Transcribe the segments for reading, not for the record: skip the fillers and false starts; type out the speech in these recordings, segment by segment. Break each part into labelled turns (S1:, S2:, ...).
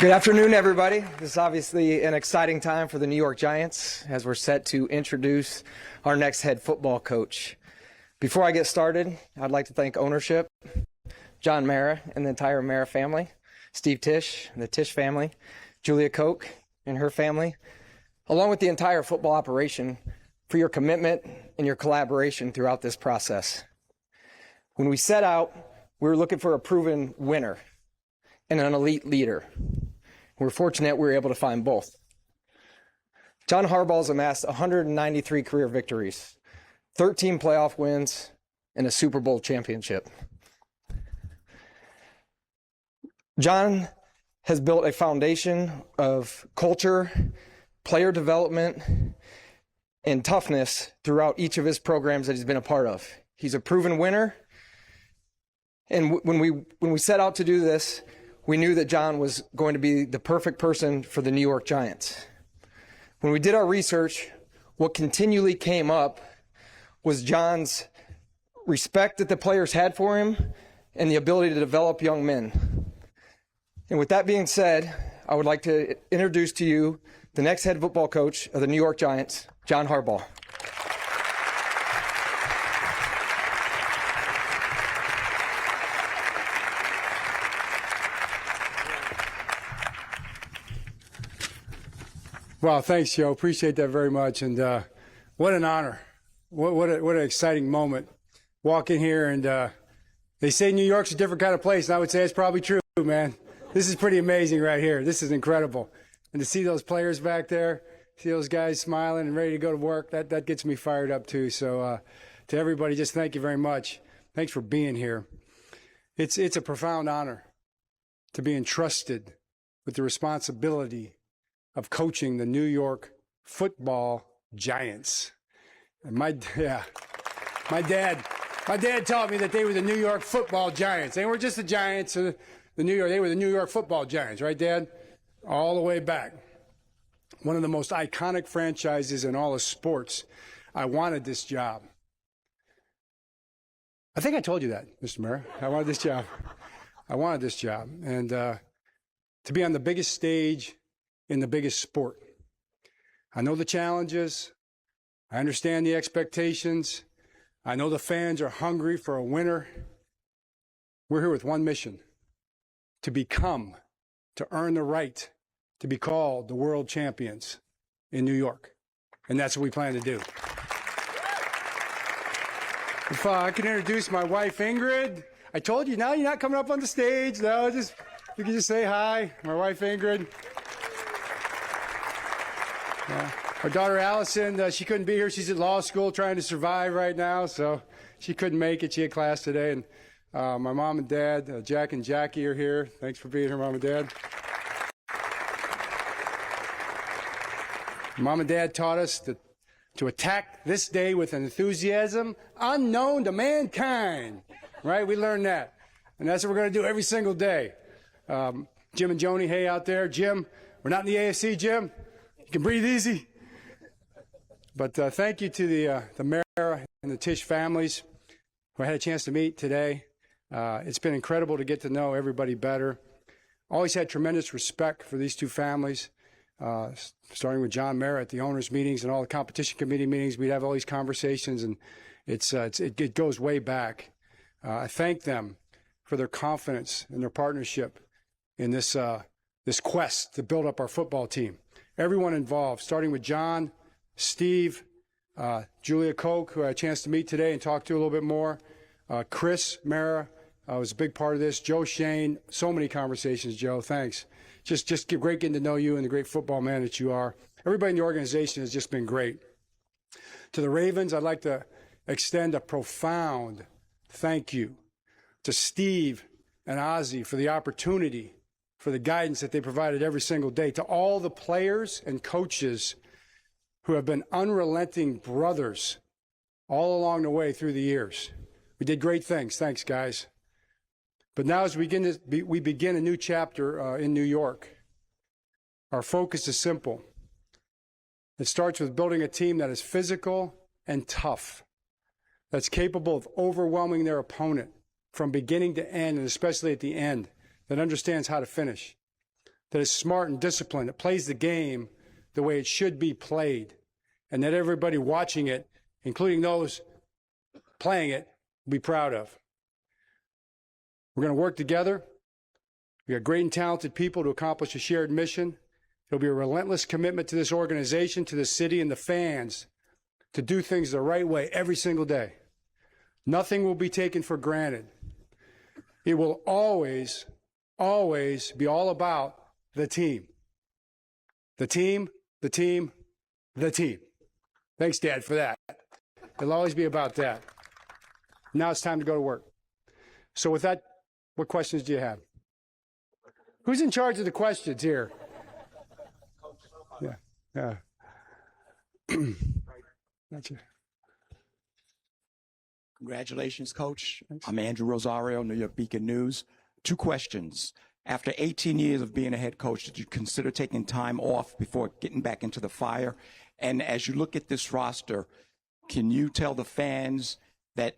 S1: Good afternoon, everybody. This is obviously an exciting time for the New York Giants as we're set to introduce our next head football coach. Before I get started, I'd like to thank ownership, John Mara and the entire Mara family, Steve Tisch and the Tisch family, Julia Koch and her family, along with the entire football operation for your commitment and your collaboration throughout this process. When we set out, we were looking for a proven winner and an elite leader. We're fortunate we were able to find both. John Harbaugh's amassed 193 career victories, 13 playoff wins, and a Super Bowl championship. John has built a foundation of culture, player development, and toughness throughout each of his programs that he's been a part of. He's a proven winner. And when we set out to do this, we knew that John was going to be the perfect person for the New York Giants. When we did our research, what continually came up was John's respect that the players had for him and the ability to develop young men. And with that being said, I would like to introduce to you the next head football coach of the New York Giants, John Harbaugh.
S2: Wow, thanks, Joe. Appreciate that very much. And what an honor. What an exciting moment. Walk in here and they say New York's a different kind of place. And I would say it's probably true, man. This is pretty amazing right here. This is incredible. And to see those players back there, see those guys smiling and ready to go to work, that gets me fired up too. So to everybody, just thank you very much. Thanks for being here. It's a profound honor to be entrusted with the responsibility of coaching the New York Football Giants. And my dad taught me that they were the New York Football Giants. They weren't just the Giants of they were the New York Football Giants, right, Dad? All the way back. One of the most iconic franchises in all of sports. I wanted this job. I think I told you that, Mr. Mayor. I wanted this job. And to be on the biggest stage in the biggest sport. I know the challenges. I understand the expectations. I know the fans are hungry for a winner. We're here with one mission: to earn the right to be called the world champions in New York. And that's what we plan to do. If I can introduce my wife, Ingrid. I told you, now you're not coming up on the stage. No, you can just say hi. My wife, Ingrid. Yeah. Our daughter, Allison, she couldn't be here. She's at law school trying to survive right now, so she couldn't make it. She had class today. And my mom and dad, Jack and Jackie, are here. Thanks for being here, Mom and Dad. Mom and Dad taught us to attack this day with an enthusiasm unknown to mankind, right? We learned that. And that's what we're going to do every single day. Jim and Joni, hey, out there. Jim, we're not in the AFC, Jim. You can breathe easy. But thank you to the Mara and the Tisch families who I had a chance to meet today. It's been incredible to get to know everybody better. Always had tremendous respect for these two families, starting with John Mara at the owners' meetings and all the competition committee meetings. We'd have all these conversations, and it goes way back. I thank them for their confidence and their partnership in this quest to build up our football team. Everyone involved, starting with John, Steve, Julia Koch, who I had a chance to meet today and talk to a little bit more, Chris Mara was a big part of this, Joe Shane, so many conversations, Joe, thanks. Just great getting to know you and the great football man that you are. Everybody in the organization has just been great. To the Ravens, I'd like to extend a profound thank you to Steve and Ozzie for the opportunity, for the guidance that they provided every single day, to all the players and coaches who have been unrelenting brothers all along the way through the years. We did great things. Thanks, guys. But now as we begin a new chapter in New York, our focus is simple. It starts with building a team that is physical and tough, that's capable of overwhelming their opponent from beginning to end, and especially at the end, that understands how to finish. that is smart and disciplined, that plays the game the way it should be played, and that everybody watching it, including those playing it, will be proud of. We're going to work together. We got great and talented people to accomplish a shared mission. It'll be a relentless commitment to this organization, to the city, and the fans to do things the right way every single day. Nothing will be taken for granted. It will always, always be all about the team. The team, the team, the team. Thanks, Dad, for that. It'll always be about that. Now it's time to go to work. So with that, what questions do you have? Who's in charge of the questions here? Yeah. Gotcha.
S3: Congratulations, Coach. Thanks. I'm Andrew Rosario, New York Beacon News. 2 questions. After 18 years of being a head coach, did you consider taking time off before getting back into the fire? And as you look at this roster, can you tell the fans that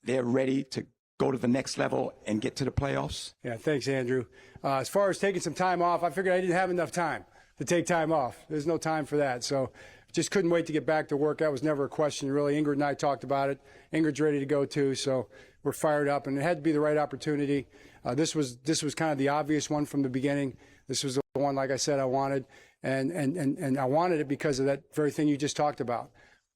S3: they're ready to go to the next level and get to the playoffs?
S2: Yeah, thanks, Andrew. As far as taking some time off, I figured I didn't have enough time to take time off. There's no time for that. So just couldn't wait to get back to work. That was never a question, really. Ingrid and I talked about it. Ingrid's ready to go, too. So we're fired up, and it had to be the right opportunity. This was kind of the obvious one from the beginning. This was the one, like I said, I wanted. And I wanted it because of that very thing you just talked about.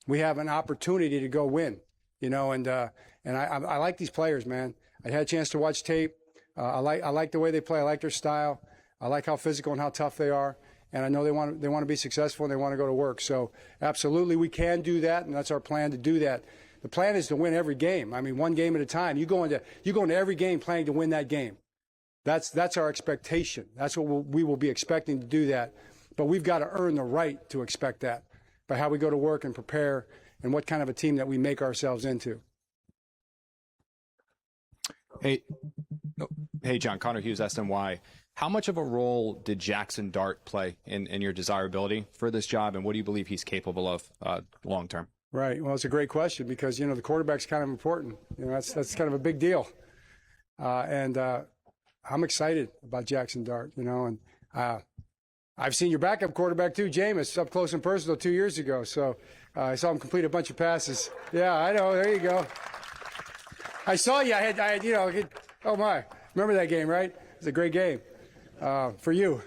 S2: We have an opportunity to go win, you know, and I like these players, man. I had a chance to watch tape. I like the way they play. I like their style. I like how physical and how tough they are. And I know they want to be successful and they want to go to work. So absolutely, we can do that, and that's our plan to do that. The plan is to win every game. I mean, one game at a time. You go into every game planning to win that game. That's our expectation. That's what we will be expecting to do that. But we've got to earn the right to expect that by how we go to work and prepare and what kind of a team that we make ourselves into.
S4: Hey, John, Connor Hughes, SNY. How much of a role did Jackson Dart play in your desirability for this job, and what do you believe he's capable of long term? Right. Well, it's a great question because, you know, the quarterback's kind of important. You know, that's kind of a big deal. And I'm excited about Jackson Dart, you know, and I've seen your backup quarterback too, Jameis, up close and personal 2 years ago. So I saw him complete a bunch of passes. Yeah, I know. There you go. I saw you. I had you know, oh my. Remember that game, right? It was a great game for you.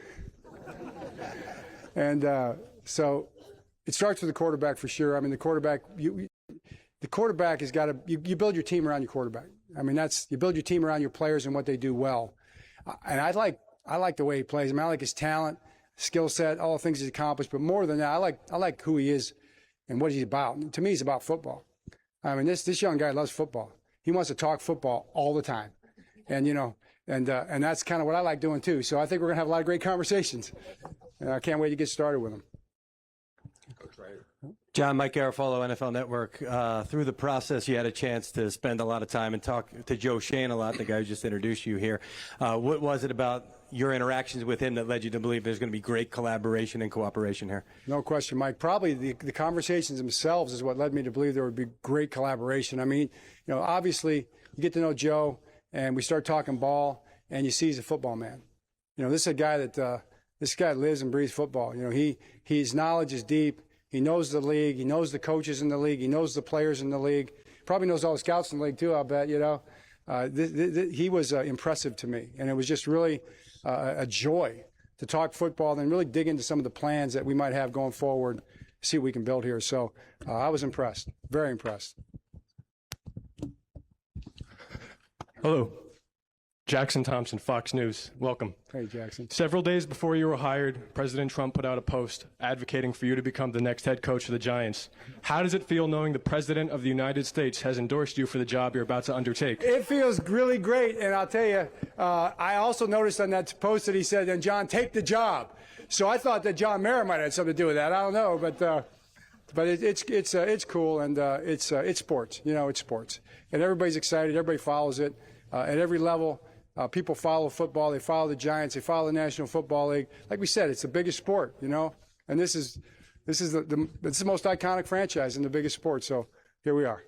S4: And so it starts with the quarterback for sure. I mean, the quarterback has got to, you build your team around your quarterback. I mean, you build your team around your players and what they do well. And I like the way he plays. I mean, I like his talent, skill set, all the things he's accomplished. But more than that, I like who he is and what he's about. And to me, he's about football. I mean, this young guy loves football. He wants to talk football all the time. And, you know, and that's kind of what I like doing too. So I think we're going to have a lot of great conversations. I can't wait to get started with him.
S5: John, Mike Garofalo, NFL Network. Through the process, you had a chance to spend a lot of time and talk to Joe Shane a lot, the guy who just introduced you here. What was it about your interactions with him that led you to believe there's going to be great collaboration and cooperation here? No question, Mike. Probably the conversations themselves is what led me to believe there would be great collaboration. I mean, you know, obviously you get to know Joe and we start talking ball and you see he's a football man. You know, this is a guy that this guy lives and breathes football. You know, his knowledge is deep. He knows the league. He knows the coaches in the league. He knows the players in the league. Probably knows all the scouts in the league too, I'll bet, you know. He was impressive to me, and it was just really a joy to talk football and really dig into some of the plans that we might have going forward, see what we can build here. So I was impressed, very impressed.
S6: Hello. Jackson Thompson, Fox News. Welcome.
S2: Hey, Jackson.
S6: Several days before you were hired, President Trump put out a post advocating for you to become the next head coach of the Giants. How does it feel knowing the President of the United States has endorsed you for the job you're about to undertake?
S2: It feels really great, and I'll tell you, I also noticed on that post that he said, and John, take the job. So I thought that John Mara might have something to do with that. I don't know, but it's cool, and it's sports. You know, it's sports. And everybody's excited. Everybody follows it at every level. People follow football. They follow the Giants. They follow the National Football League. Like we said, it's the biggest sport, you know. And this is the most iconic franchise in the biggest sport. So here we are.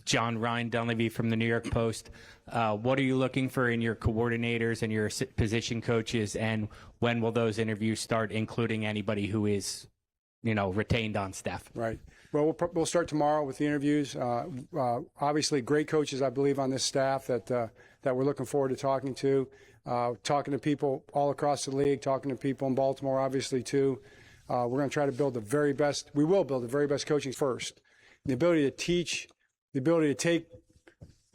S7: John, Ryan Dunleavy from the New York Post. What are you looking for in your coordinators and your position coaches, and when will those interviews start, including anybody who is, retained on staff?
S2: Right. Well, we'll start tomorrow with the interviews. Obviously, great coaches, I believe, on this staff that we're looking forward to talking to people all across the league, talking to people in Baltimore, obviously, too. We're going to try to build the very best. We will build the very best coaching first. The ability to teach, the ability to take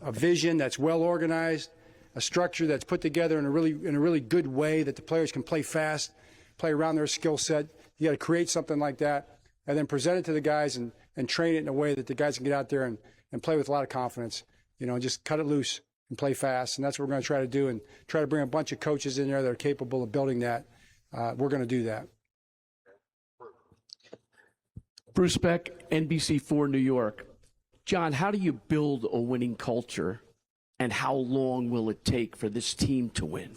S2: a vision that's well organized, a structure that's put together in a really good way that the players can play fast, play around their skill set. You got to create something like that and then present it to the guys and train it in a way that the guys can get out there and play with a lot of confidence. Just cut it loose and play fast. And that's what we're going to try to do, and try to bring a bunch of coaches in there that are capable of building that. We're going to do that.
S8: Bruce Beck, NBC4 New York. John, how do you build a winning culture, and how long will it take for this team to win?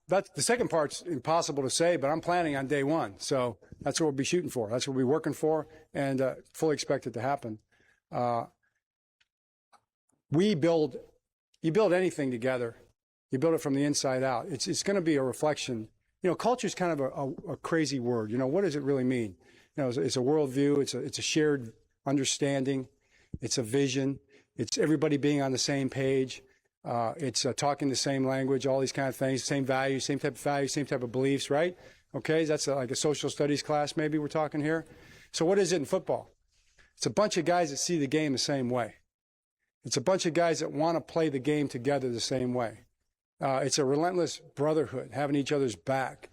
S2: That's the second part's impossible to say, but I'm planning on day one. So that's what we'll be shooting for. That's what we'll be working for, and fully expect it to happen. You build anything together. You build it from the inside out. It's going to be a reflection. Culture is kind of a crazy word. What does it really mean? It's a worldview. It's a shared understanding. It's a vision. It's everybody being on the same page. It's talking the same language, all these kind of things, same values, same type of beliefs, right? Okay, that's like a social studies class maybe we're talking here. So what is it in football? It's a bunch of guys that see the game the same way. It's a bunch of guys that want to play the game together the same way. It's a relentless brotherhood, having each other's back,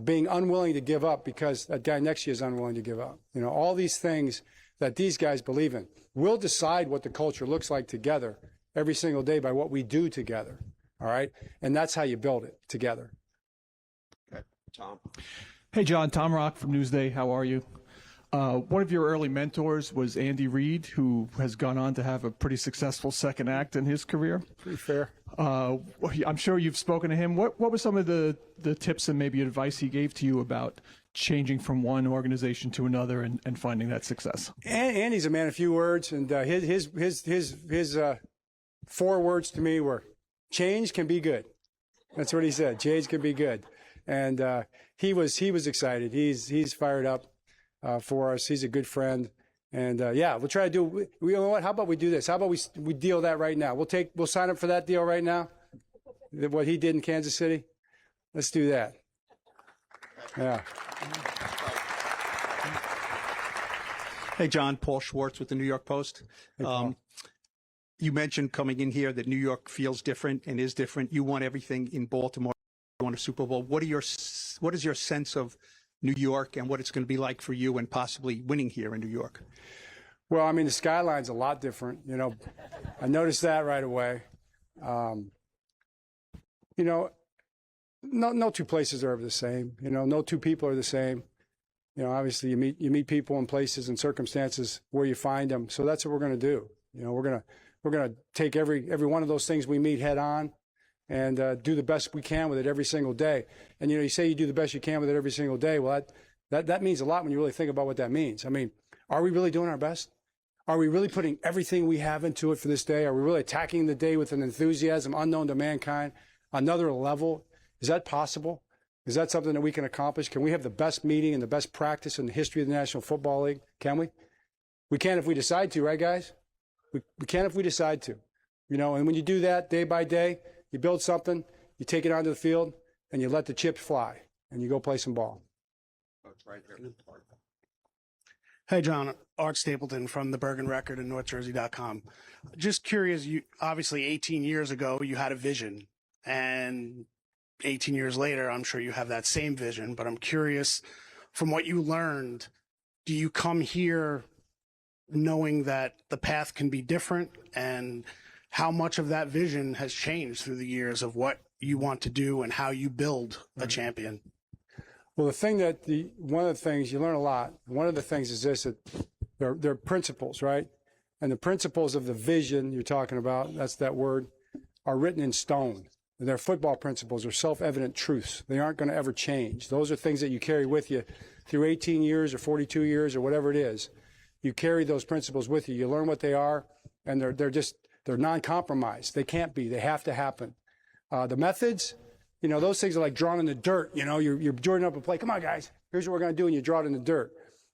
S2: being unwilling to give up because that guy next to you is unwilling to give up. All these things that these guys believe in. We'll decide what the culture looks like together every single day by what we do together, all right? And that's how you build it together.
S3: Okay, Tom.
S9: Hey, John. Tom Rock from Newsday. How are you? One of your early mentors was Andy Reid, who has gone on to have a pretty successful second act in his career.
S2: Pretty fair.
S9: I'm sure you've spoken to him. What were some of the tips and maybe advice he gave to you about changing from one organization to another and finding that success?
S2: Andy's a man of few words, and his 4 words to me were, change can be good. That's what he said. Change can be good. And he was excited. He's fired up for us. He's a good friend. And we'll try to do. You know what? How about we do this? How about we deal that right now? We'll sign up for that deal right now. What he did in Kansas City. Let's do that. Yeah.
S10: Hey, John. Paul Schwartz with the New York Post.
S2: Hey, Paul.
S10: You mentioned coming in here that New York feels different and is different. You want everything in Baltimore. You want a Super Bowl. What is your sense of New York and what it's going to be like for you and possibly winning here in New York?
S2: Well, I mean, the skyline's a lot different. I noticed that right away. No two places are ever the same. No two people are the same. Obviously you meet people in places and circumstances where you find them. So that's what we're going to do. We're going to take every one of those things we meet head on and do the best we can with it every single day. And, you say you do the best you can with it every single day. Well, that means a lot when you really think about what that means. I mean, are we really doing our best? Are we really putting everything we have into it for this day? Are we really attacking the day with an enthusiasm unknown to mankind, another level? Is that possible? Is that something that we can accomplish? Can we have the best meeting and the best practice in the history of the National Football League? Can we? We can if we decide to, right, guys? We can if we decide to. And when you do that day by day, you build something, you take it onto the field, and you let the chips fly, and you go play some ball.
S3: That's right there.
S11: Hey, John. Art Stapleton from the Bergen Record and NorthJersey.com. Just curious, you obviously 18 years ago, you had a vision, and 18 years later, I'm sure you have that same vision, but I'm curious, from what you learned, do you come here knowing that the path can be different, and how much of that vision has changed through the years of what you want to do and how you build a champion?
S2: Well, one of the things you learn a lot. One of the things is this, that they're principles, right? And the principles of the vision you're talking about, that's that word, are written in stone. Their football principles are self-evident truths. They aren't going to ever change. Those are things that you carry with you through 18 years or 42 years or whatever it is. You carry those principles with you. You learn what they are, and they're just They're non-compromised. They can't be. They have to happen. The methods, those things are like drawn in the dirt. You're drawing up a play. Come on, guys. Here's what we're going to do, and you draw it in the dirt.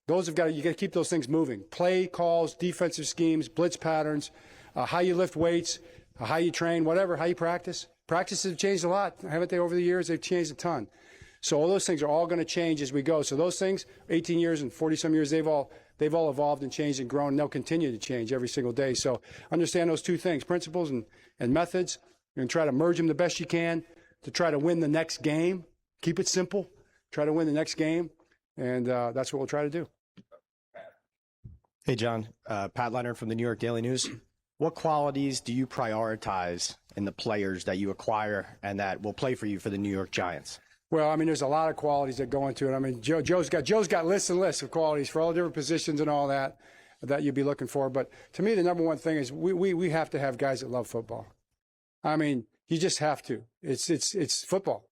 S2: You got to keep those things moving. Play calls, defensive schemes, blitz patterns, how you lift weights, how you train, whatever, how you practice. Practices have changed a lot, haven't they, over the years? They've changed a ton. So all those things are all going to change as we go. So those things, 18 years and 40-some years, they've all evolved and changed and grown, and they'll continue to change every single day. So understand those two things, principles and methods, and try to merge them the best you can to try to win the next game. Keep it simple. Try to win the next game, and that's what we'll try to do.
S12: Hey, John. Pat Leonard from the New York Daily News. What qualities do you prioritize in the players that you acquire and that will play for you for the New York Giants?
S2: Well, I mean, there's a lot of qualities that go into it. I mean, Joe's got lists and lists of qualities for all the different positions and all that you'd be looking for. But to me, the number one thing is we have to have guys that love football. I mean, you just have to. It's football.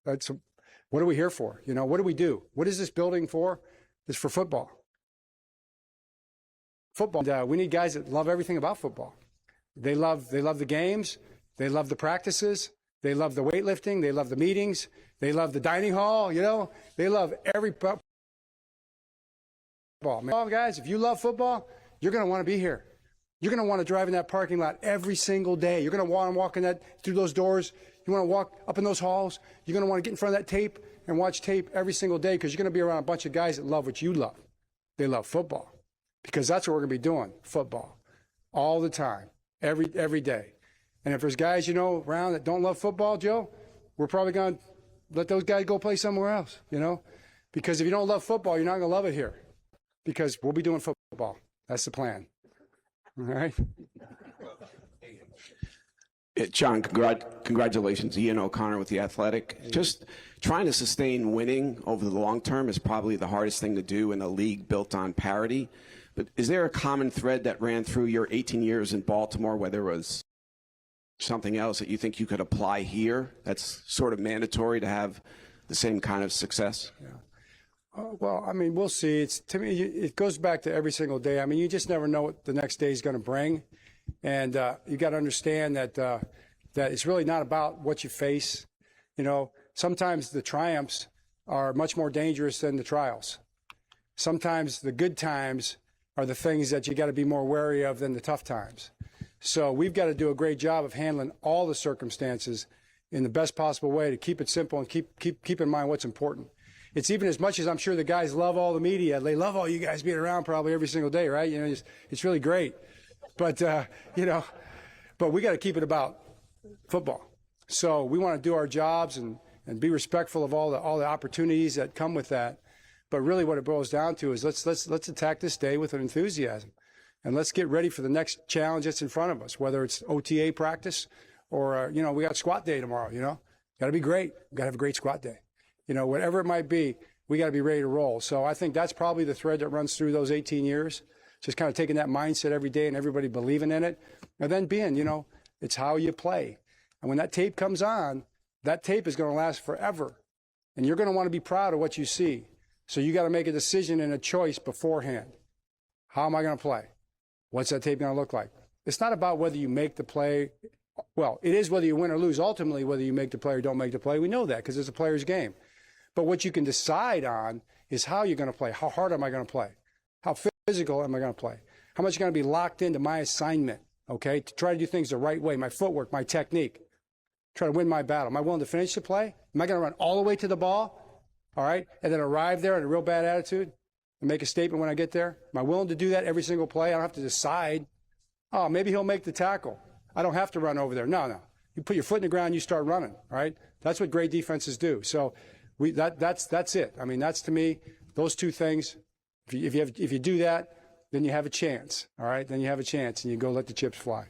S2: What are we here for? What do we do? What is this building for? It's for football. Football. And, we need guys that love everything about football. They love the games. They love the practices. They love the weightlifting. They love the meetings. They love the dining hall. They love every football. Man, guys, if you love football, you're going to want to be here. You're going to want to drive in that parking lot every single day. You're going to want to walk through those doors. You want to walk up in those halls. You're going to want to get in front of that tape and watch tape every single day because you're going to be around a bunch of guys that love what you love. They love football because that's what we're going to be doing, football, all the time, every day. And if there's guys, around that don't love football, Joe, we're probably going to let those guys go play somewhere else, because if you don't love football, you're not going to love it here because we'll be doing football. That's the plan. All right.
S13: John, congratulations. Ian O'Connor with The Athletic. Just trying to sustain winning over the long term is probably the hardest thing to do in a league built on parity. But is there a common thread that ran through your 18 years in Baltimore, whether it was something else that you think you could apply here that's sort of mandatory to have the same kind of success?
S2: Yeah. Well, I mean, we'll see. To me, it goes back to every single day. I mean, you just never know what the next day is going to bring. And you got to understand that it's really not about what you face. Sometimes the triumphs are much more dangerous than the trials. Sometimes the good times are the things that you got to be more wary of than the tough times. So we've got to do a great job of handling all the circumstances in the best possible way to keep it simple and keep in mind what's important. It's even as much as I'm sure the guys love all the media. They love all you guys being around probably every single day, right? It's really great. But, but we got to keep it about football. So we want to do our jobs and be respectful of all the opportunities that come with that. But really what it boils down to is let's attack this day with an enthusiasm. And let's get ready for the next challenge that's in front of us, whether it's OTA practice or, we got squat day tomorrow, Got to be great. Got to have a great squat day. Whatever it might be, we got to be ready to roll. So I think that's probably the thread that runs through those 18 years. Just kind of taking that mindset every day and everybody believing in it. And then being, it's how you play. And when that tape comes on, that tape is going to last forever. And you're going to want to be proud of what you see. So you got to make a decision and a choice beforehand. How am I going to play? What's that tape going to look like? It's not about whether you make the play. Well, it is whether you win or lose. Ultimately, whether you make the play or don't make the play. We know that because it's a player's game. But what you can decide on is how you're going to play. How hard am I going to play? How physical am I going to play? How much are going to be locked into my assignment, okay, to try to do things the right way, my footwork, my technique, try to win my battle. Am I willing to finish the play? Am I going to run all the way to the ball, all right, and then arrive there in a real bad attitude and make a statement when I get there? Am I willing to do that every single play? I don't have to decide, oh, maybe he'll make the tackle. I don't have to run over there. No. You put your foot in the ground, you start running, all right? That's what great defenses do. So that's it. I mean, that's to me, those two things. If you do that, then you have a chance. All right, then you have a chance, and you go let the chips fly.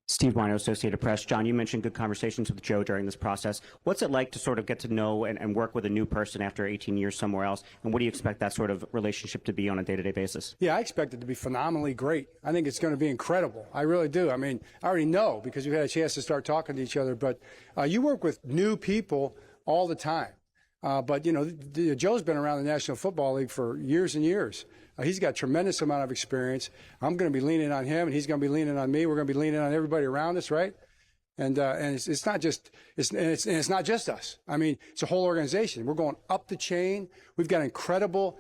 S14: Steve Wino, Associated Press. John, you mentioned good conversations with Joe during this process. What's it like to sort of get to know and work with a new person after 18 years somewhere else? And what do you expect that sort of relationship to be on a day-to-day basis? Yeah, I expect it to be phenomenally great. I think it's going to be incredible. I really do. I mean, I already know because we've had a chance to start talking to each other. But you work with new people all the time.
S2: But, Joe's been around the National Football League for years and years. He's got a tremendous amount of experience. I'm going to be leaning on him, and he's going to be leaning on me. We're going to be leaning on everybody around us, right? And it's not just it's not just us. I mean, it's a whole organization. We're going up the chain. We've got incredible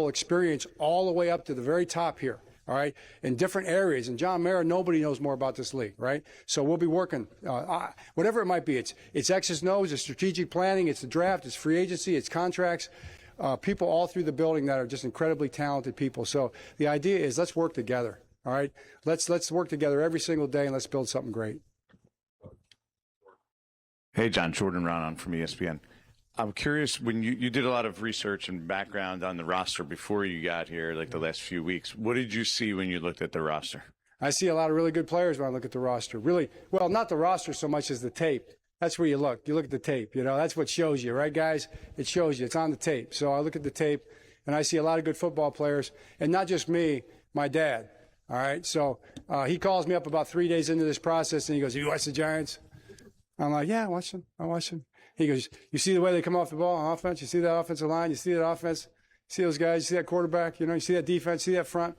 S2: experience all the way up to the very top here. All right, in different areas. And John Mara, nobody knows more about this league, right? So we'll be working, whatever it might be. It's X's and O's, it's strategic planning, it's the draft, it's free agency, it's contracts. People all through the building that are just incredibly talented people. So the idea is let's work together. All right, let's work together every single day and let's build something great.
S15: Hey, John, Jordan Ronan from ESPN. I'm curious, when you did a lot of research and background on the roster before you got here, like the last few weeks, what did you see when you looked at the roster?
S2: I see a lot of really good players when I look at the roster. Really, well, not the roster so much as the tape. That's where you look. You look at the tape. That's what shows you, right, guys? It shows you. It's on the tape. So I look at the tape, and I see a lot of good football players, and not just me, my dad. All right, so he calls me up about 3 days into this process, and he goes, "You watch the Giants?" I'm like, "Yeah, I watch them. I watch them." He goes, "You see the way they come off the ball on offense? You see that offensive line? You see that offense? You see those guys? You see that quarterback? You see that defense? You see that front?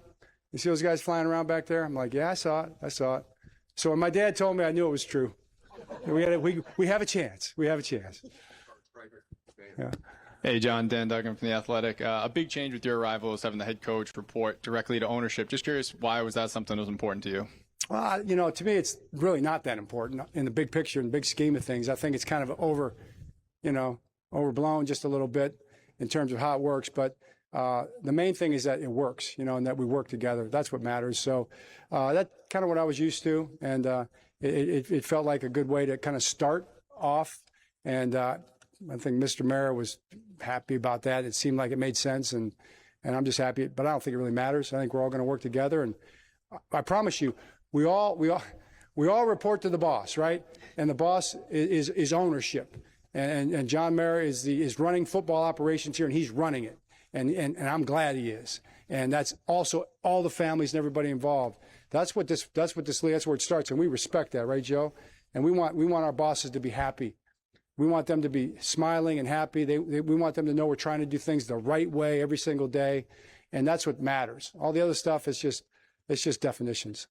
S2: You see those guys flying around back there?" I'm like, "Yeah, I saw it. So when my dad told me, I knew it was true. We have a chance. We have a chance. Yeah.
S4: Hey, John, Dan Duggan from The Athletic. A big change with your arrival is having the head coach report directly to ownership. Just curious, why was that something that was important to you?
S2: Well, to me, it's really not that important in the big picture, in the big scheme of things. I think it's kind of overblown just a little bit in terms of how it works. But the main thing is that it works, and that we work together. That's what matters. So that's kind of what I was used to. And it felt like a good way to kind of start off. And I think Mr. Mara was happy about that. It seemed like it made sense. And I'm just happy. But I don't think it really matters. I think we're all going to work together. And I promise you, we all report to the boss, right? And the boss is ownership. And John Mara is running football operations here, and he's running it. And I'm glad he is. And that's also all the families and everybody involved. That's what this league, that's where it starts. And we respect that, right, Joe? And we want our bosses to be happy. We want them to be smiling and happy. We want them to know we're trying to do things the right way every single day. And that's what matters. All the other stuff is just definitions.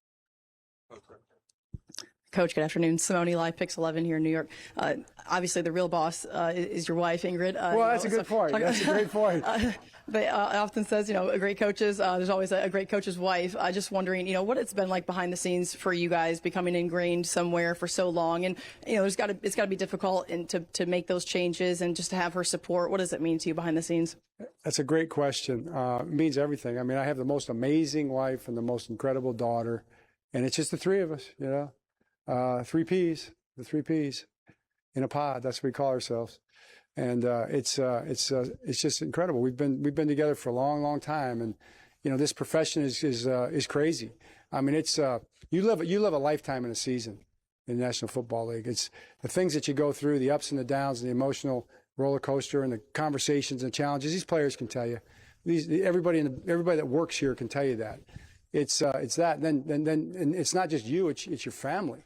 S16: Coach, good afternoon. Simone, Live Pix 11 here in New York. Obviously, the real boss is your wife, Ingrid.
S2: Well, that's a good point. That's a great point.
S16: But often says, a great coaches, there's always a great coach's wife. Just wondering, what it's been like behind the scenes for you guys becoming ingrained somewhere for so long. And, it's got to be difficult to make those changes and just to have her support. What does it mean to you behind the scenes?
S2: That's a great question. It means everything. I mean, I have the most amazing wife and the most incredible daughter. And it's just the three of us, 3 Ps, the 3 Ps in a pod. That's what we call ourselves. And it's just incredible. We've been together for a long, long time. And, this profession is crazy. I mean, it's you live a lifetime in a season in the National Football League. It's the things that you go through, the ups and the downs, and the emotional roller coaster, and the conversations and challenges. These players can tell you. Everybody that works here can tell you that. It's that. Then and it's not just you. It's your family.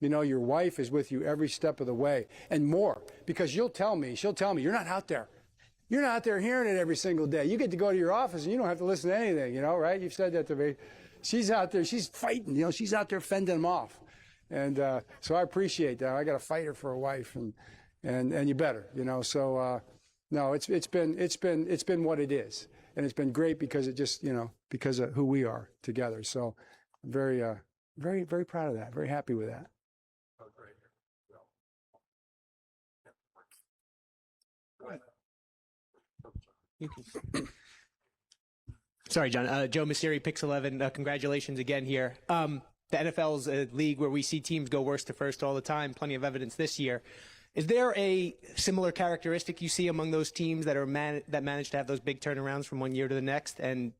S2: Your wife is with you every step of the way, and more, because she'll tell me, you're not out there. You're not out there hearing it every single day. You get to go to your office and you don't have to listen to anything, right? You've said that to me. She's out there, she's fighting, she's out there fending them off. And so I appreciate that. I got a fighter for a wife, and you better, so no, it's been what it is. And it's been great because it just, because of who we are together. So I'm very, very, very proud of that. Very happy with that.
S17: Sorry, John. Joe Messeri, Pix 11. Congratulations again here. The NFL's a league where we see teams go worst to first all the time. Plenty of evidence this year. Is there a similar characteristic you see among those teams that that manage to have those big turnarounds from one year to the next? And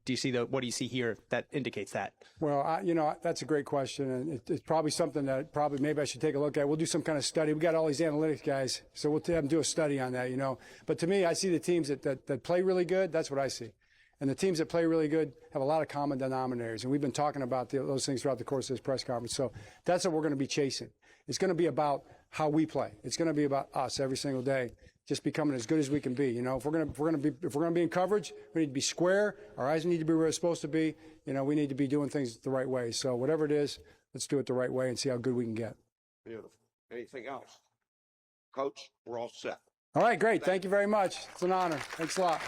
S17: what do you see here that indicates that? Well,
S2: that's a great question, and it's probably something that maybe I should take a look at. We'll do some kind of study. We got all these analytics guys, so we'll have them do a study on that. But to me, I see the teams that play really good. That's what I see. And the teams that play really good have a lot of common denominators, and we've been talking about those things throughout the course of this press conference. So that's what we're going to be chasing. It's going to be about how we play. It's going to be about us every single day. just becoming as good as we can be. You know, if we're gonna be in coverage, we need to be square. Our eyes need to be where it's supposed to be. You know, we need to be doing things the right way. So whatever it is, let's do it the right way and see how good we can get.
S13: Beautiful. Anything else? Coach, we're all set.
S2: All right, great. Thank you very much. It's an honor. Thanks a lot.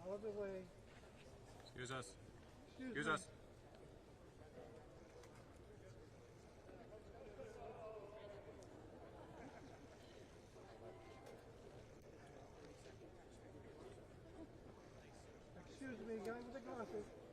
S18: Out of the way.
S6: Excuse us.
S18: Excuse us. Excuse me, guy with the glasses.